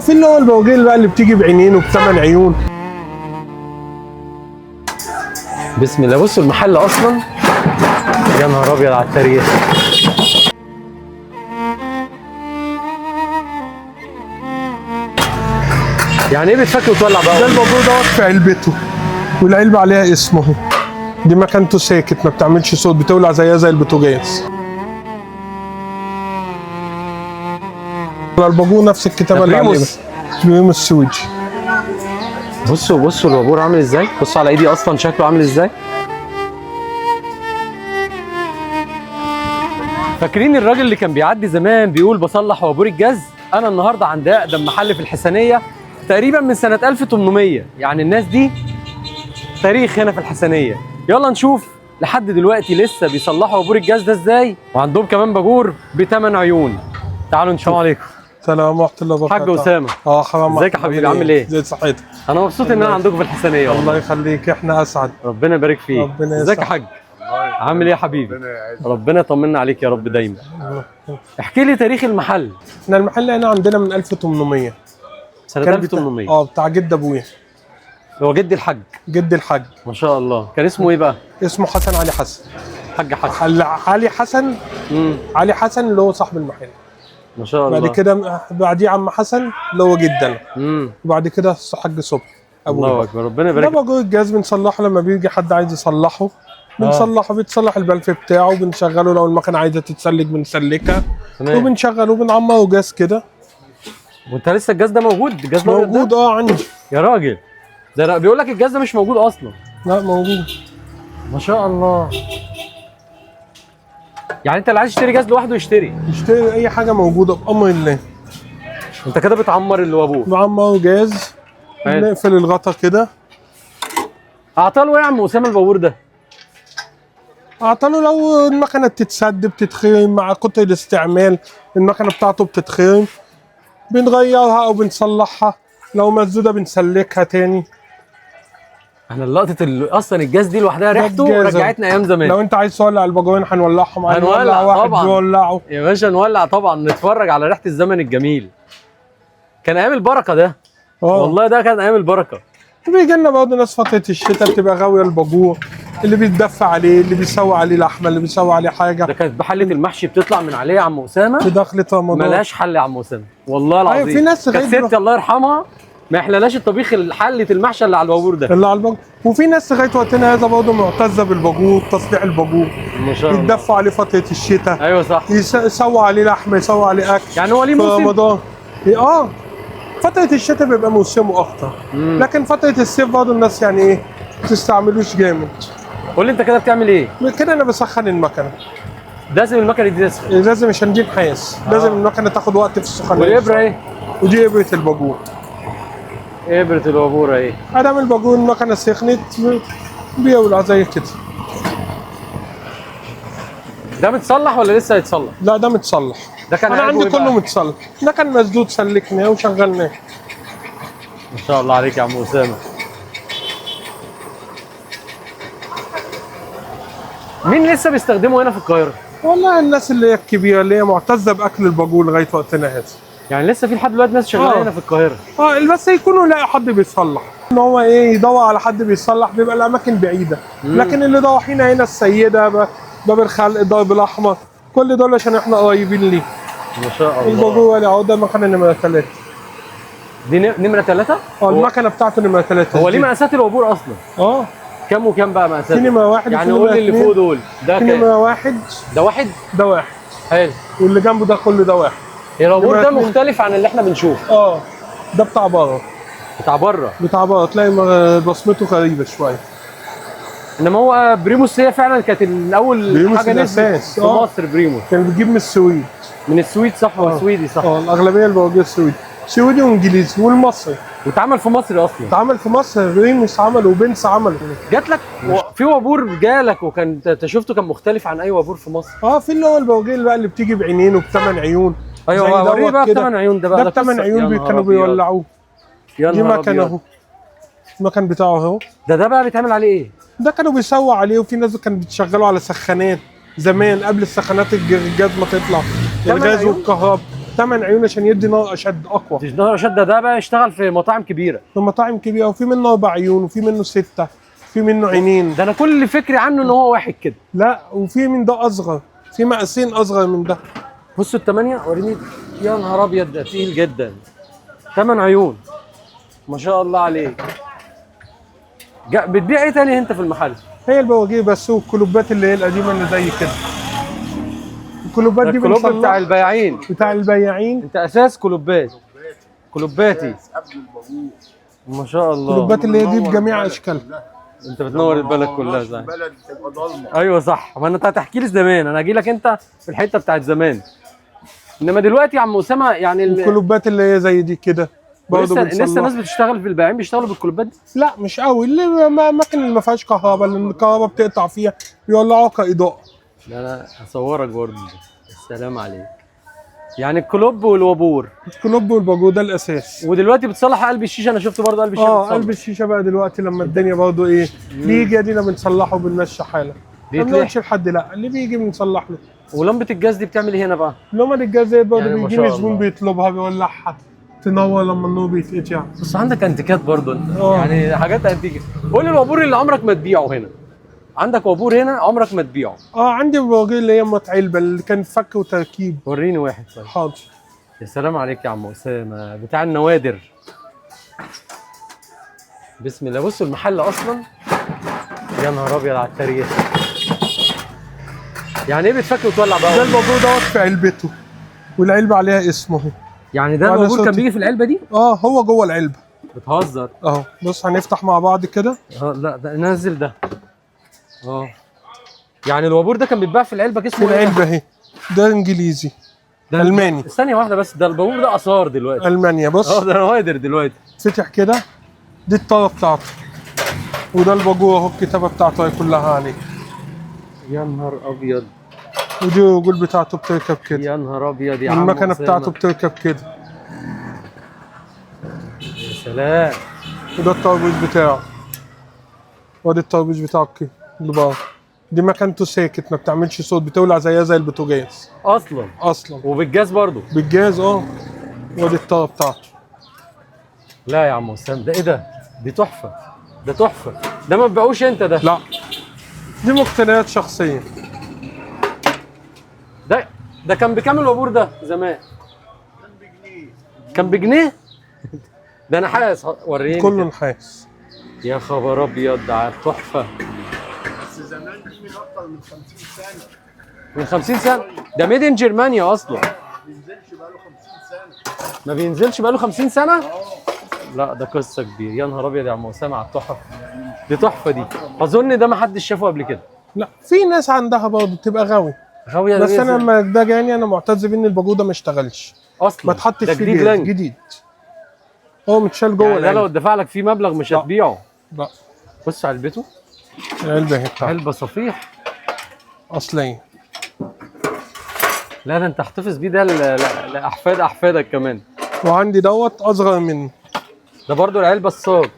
في اللي هو البواجيل بقى اللي بتيجي بعينين وبثمان عيون. بسم الله. بصوا المحل اصلا يا نهار ابيض على التاريخ. يعني ايه بتفك وتولع بقى؟ ده الباجور دوت في علبته والعلبه عليها اسمه. دي مكانته ساكت ما بتعملش صوت، بتولع زيها زي البوتاجاز. الباجور نفس الكتابه اللي عليه بريموس سويدي. بصوا الوابور عامل ازاي؟ بصوا على ايدي اصلا شكله عامل ازاي. فاكرين الراجل اللي كان بيعدي زمان بيقول بصلح وابور الجاز؟ انا النهارده عند اقدم محل في الحسنيه تقريبا من سنه 1800. يعني الناس دي تاريخ هنا في الحسنيه. يلا نشوف لحد دلوقتي لسه بيصلحوا وابور الجاز ده ازاي، وعندهم كمان باجور ب8 عيون. تعالوا نشوف. السلام عليكم. السلام ورحمه الله وبركاته. حاج اسامه. حرام. ازيك يا حبيبي؟ عامل ايه؟ ازي صحتك؟ انا مبسوط ان انا عندكم في الحسنيه. الله يخليك، احنا اسعد. ربنا يبارك فيك. ربنا يسعدك. ازيك يا حاج؟ عامل ايه يا حبيبي؟ ربنا يطمنا عليك يا رب دايما. احكي لي تاريخ المحل. احنا المحل هنا عندنا من 1800 سنه 1800. بتاع جد ابويا. هو جدي الحاج. جد الحاج ما شاء الله. كان اسمه ايه بقى؟ اسمه حسن علي حسن. حاج حسن. علي حسن. علي حسن اللي هو صاحب المحل. ما شاء الله. بعد كده بعديه عم حسن اللي هو جدنا. وبعد كده حاج صبحي ابويا. الله اكبر. ربنا يبارك فيك. ده باجور الجهاز بنصلحه لما بيجي حد عايز يصلحه. بنصلحه، بيتصلح البلف بتاعه وبنشغله. لو المكنه عايزه تتسلك بنسلكها وبنشغله وبنعمره جاز كده. وانت لسه الجاز ده موجود؟ الجاز موجود عندي يا راجل. ده بيقول لك الجاز ده مش موجود اصلا. لا موجود. ما شاء الله. يعني انت اللي عايز يشتري جاز لوحده يشتري اي حاجه موجوده بامر الله. انت كده بتعمر الوابور؟ بعمره جاز. بنقفل الغطا كده. اعطاله ايه يا عم اسامه البابور ده؟ اعطاله لو المكنه بتتسد بتتخرم مع كتر الاستعمال، المكنه بتاعته بتتخرم بنغيرها او بنصلحها. لو مسدوده بنسلكها تاني. احنا لقطه اصلا الجاز دي لوحدها ريحته رجعتنا ايام زمان. لو انت عايز تولع الباجورين هنولعهم. هنولع واحد طبعا بيولعه يا باشا. نولع طبعا. نتفرج على ريحه الزمن الجميل. كان ايام البركه ده. والله ده كان ايام البركه. بيجي لنا برضه ناس فتره الشتاء بتبقى غاويه الباجور، اللي بيتدفى عليه، اللي بيسوي عليه لحمه، اللي بيسوي عليه حاجه. ده كانت بحله المحشي بتطلع من عليه يا عم اسامه في دخله رمضان. ملهاش حل يا عم اسامه والله العظيم. في ناس كانت ستي الله يرحمها ما يحللاش الطبيخ حله المحشي اللي على الباجور ده. اللي على الباجور. وفي ناس لغايه وقتنا هذا برضه معتزه بالباجور، تصليح الباجور. ما شاء الله. يتدفى عليه فتره الشتاء. ايوه صح. يسوي عليه لحمه، يسوي عليه اكل. يعني هو ليه موسم؟ في رمضان. فتره الشتاء بيبقى موسمه اكتر. لكن فتره الصيف برضه الناس يعني ايه ما تستعملوش جامد. قول لي انت كده بتعمل ايه؟ كده انا بسخن المكنه. لازم المكنه دي تسخن. لازم عشان دي نحاس. لازم المكنه تاخد وقت في السخونيه. والابره ايه؟ ودي ابره الباجور. ابره الباجوره ايه؟ ادام الباجور المكنه سخنت بيولع زي كده. ده متصلح ولا لسه هيتصلح؟ لا ده متصلح. ده كان انا عندي كله متصلح. ده كان مسدود سلكناه وشغلناه. ما شاء الله عليك يا عم اسامه. مين لسه بيستخدمه هنا في القاهره؟ والله الناس اللي هي الكبيره اللي هي معتزه باكل الباجور لغايه وقتنا هذا. يعني لسه في لحد دلوقتي ناس شغاله هنا في القاهره؟ بس يكونوا يلاقي حد بيصلح. ان هو يدور على حد بيصلح بيبقى الاماكن بعيده. لكن اللي ضاحين هنا السيده باب الخلق، الضرب الاحمر، كل دول عشان احنا قريبين ليه. ما شاء الله. الباجور ولا عوده المكنه نمره 3. دي نمره 3؟ المكنه بتاعته نمره 3. هو ليه مقاسات الوابور اصلا؟ كام وكام بقى مقاسات؟ في نمره 1. يعني قول لي اللي فوق دول. ده كام؟ نمره 1. ده واحد؟ ده واحد. حلو. واللي جنبه ده كله ده واحد. الوابور ده مختلف عن اللي احنا بنشوفه. ده بتاع بره. بتاع بره تلاقي بصمته غريبه شويه. انما هو بريموس هي فعلا كانت الاول حاجه نزلت في مصر. بريموس كان بيجيب من السويد. من السويد صح؟ هو سويدي صح؟ الاغلبيه البواجير السويدي. سويدي وانجليزي والمصري. واتعمل في مصر اصلا؟ اتعمل في مصر. بريموس عمل وبنس عمل. جات لك في وابور جالك وكان انت شفته كان مختلف عن اي وابور في مصر؟ في اللي هو البواجير بقى اللي بتيجي بعينين وبثمان عيون. ايوه وريه بقى ب8 عيون. ده بقى ده ب8 عيون كانوا بيولعوه. دي مكن اهو. المكن بتاعه اهو. ده بقى بيتعمل عليه ايه؟ ده كانوا بيسووا عليه. وفي ناس كانوا بتشغلوا على سخانات زمان قبل السخانات الجاز ما تطلع. الغاز والكهرباء. 8 عيون عشان يدي نار اشد اقوى. نهر شده ده بقى يشتغل في مطاعم كبيره. في مطاعم كبيره، وفي منه 4 عيون وفي منه 6، في منه عينين. ده انا كل فكري عنه ان هو واحد كده. لا، وفي من ده اصغر، في مقاسين اصغر من ده. بصوا الثمانيه وريني. يا نهار ابيض ده تقيل جدا. 8 عيون ما شاء الله عليك. بتبيع ايه تاني انت في المحل؟ هي البواجيه بس، والكلوبات اللي هي القديمه اللي زي كده. الكلوبات دي الكلوب بنصلح بتاع البياعين. بتاع البياعين. انت اساس كلوبات. كلوباتي ما شاء الله. الكلوبات اللي هي دي بجميع اشكالها. انت بتنور البلد كلها زي البلد تبقى ضلمه. ايوه صح. ما انت هتحكي لي زمان، انا هجي لك انت في الحته بتاعت زمان. انما دلوقتي يا عم اسامه يعني الكلوبات اللي هي زي دي كده برضه لسه ناس بتشتغل في البياعين بيشتغلوا بالكلوبات دي؟ لا مش قوي، اللي الاماكن اللي ما فيهاش كهرباء، لان الكهرباء بتقطع فيها بيولعوها كاضاءه. لا انا هصورك برضه. السلام عليك. يعني الكلوب والوابور. الكلوب والباجو ده الاساس. ودلوقتي بتصلح قلب الشيشه، انا شفت برضه قلب الشيشه قلب الشيشه بقى دلوقتي لما الدنيا برضه ايه بيجي ادينا بنصلحه وبنمشي حاله. ما بنقولش لحد لا، اللي بيجي بنصلح له. ولمبه الجاز دي بتعمل ايه هنا بقى؟ لمبه الجاز ديت برضه يعني ما بيجي شاء زبون الله. بيطلبها بيولعها تنور لما النور بيتقطع. بس عندك انتيكات برضه انت. اه. يعني حاجات انتيكه. قول لي الوابور اللي عمرك ما تبيعه هنا. عندك وابور هنا عمرك ما تبيعه. عندي بواجيه اللي هي علبه اللي كان فك وتركيب. وريني واحد طيب. حاضر. يا سلام عليك يا عم اسامه بتاع النوادر. بسم الله. بصوا المحل اصلا يا نهار ابيض على التاريخ. يعني ايه بتفك وتولع بقى؟ ده الباجو دوت في علبته، والعلبه عليها اسمه. يعني ده وعلى الوابور كان صوتي. بيجي في العلبه دي؟ هو جوه العلبه. بتهزر. اهو بص هنفتح مع بعض كده. لا ده نزل ده. يعني الوابور ده كان بيتباع في العلبه في اسمه ايه؟ العلبه اهي. ده انجليزي. ده الماني. ثانيه واحده بس، ده البابور ده اثار دلوقتي. المانيا. بص ده نوادر دلوقتي. فتح كده، دي الطاره بتاعته، وده الباجو اهو الكتابه بتاعته هي كلها عليه. يا نهار ابيض. ودي الرجول بتاعته بتركب كده. يا نهار ابيض يا عم المكنه أسامة. بتاعته بتركب كده. يا سلام. وده التربيج بتاعه، وادي التربيج بتاعه كده اللي بره. دي مكانته ساكت ما بتعملش صوت، بتولع زيها زي البوتاجاز اصلا. وبالجاز برضو. بالجاز. وادي الطاره بتاعته. لا يا عم اسامه ده ايه ده؟ دي تحفه. ده تحفه. ده ما تبيعوش انت ده؟ لا، دي مقتنيات شخصيه. ده كان بكام الوابور ده زمان؟ كان بجنيه. ده نحاس. وريني كله كده. نحاس. يا خبر ابيض على التحفه. بس زمان دي من اكتر من 50 سنه. من 50 سنه. ده ميد ان جرمانيا اصلا. ما بينزلش بقاله 50 سنه. ما بينزلش بقاله 50 سنه؟ لا ده قصه كبيره. يا نهار ابيض يا عم اسامه على التحف. دي تحفه دي. اظن ده ما حدش شافه قبل كده. لا، في ناس عندها برضه بتبقى غاوي. غاويه. بس انا لما ده جاني انا معتز بيه ان الباجو ده ما اشتغلش اصلا. ما اتحطش ده فيه جديد جاز. لانج. جديد. هو متشال جوه يعني ده لو العلبه. اتدفع لك فيه مبلغ مش لا. هتبيعه. لا، بص علبته. العلبه اهي بتاعته علبه صفيح. اصليه. لا ده انت احتفظ بيه ده لاحفاد احفادك كمان. وعندي دوت اصغر منه. ده برضو العلبه الصاج.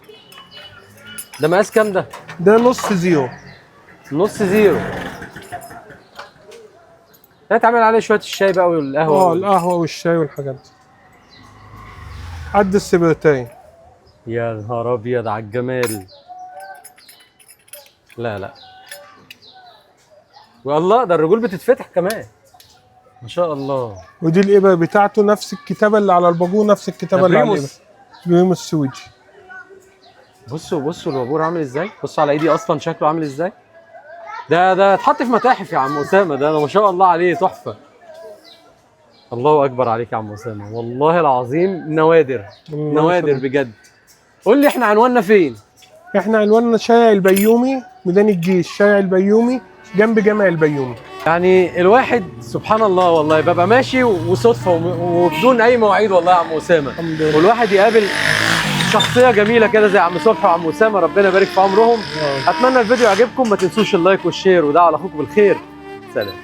ده مقاس كام ده؟ ده نص زيرو. نص زيرو. ده اتعمل عليه شويه الشاي بقى والقهوه. القهوه والشاي والحاجات دي. قد السبرتاين. يا نهار ابيض على الجمال. لا والله ده الرجول بتتفتح كمان. ما شاء الله. ودي الابره بتاعته نفس الكتابه اللي على الباجو، نفس الكتابه اللي على الابره. بريموس سويدي. بصوا الوابور عامل ازاي. بصوا على ايدي اصلا شكله عامل ازاي. ده اتحط في متاحف يا عم اسامه. ده ما شاء الله عليه تحفه. الله اكبر عليك يا عم اسامه والله العظيم. نوادر بجد. قول لي احنا عنواننا فين؟ احنا عنواننا شارع البيومي، ميدان الجيش، شارع البيومي جنب جامع البيومي. يعني الواحد سبحان الله والله ببقى ماشي وصدفه وبدون اي مواعيد والله يا عم اسامه. الحمد لله. والواحد يقابل شخصيه جميله كده زي عم صبحي وعم اسامه، ربنا يبارك في عمرهم. اتمنى الفيديو يعجبكم، ما تنسوش اللايك والشير، ودعوا على اخوكم بالخير. سلام.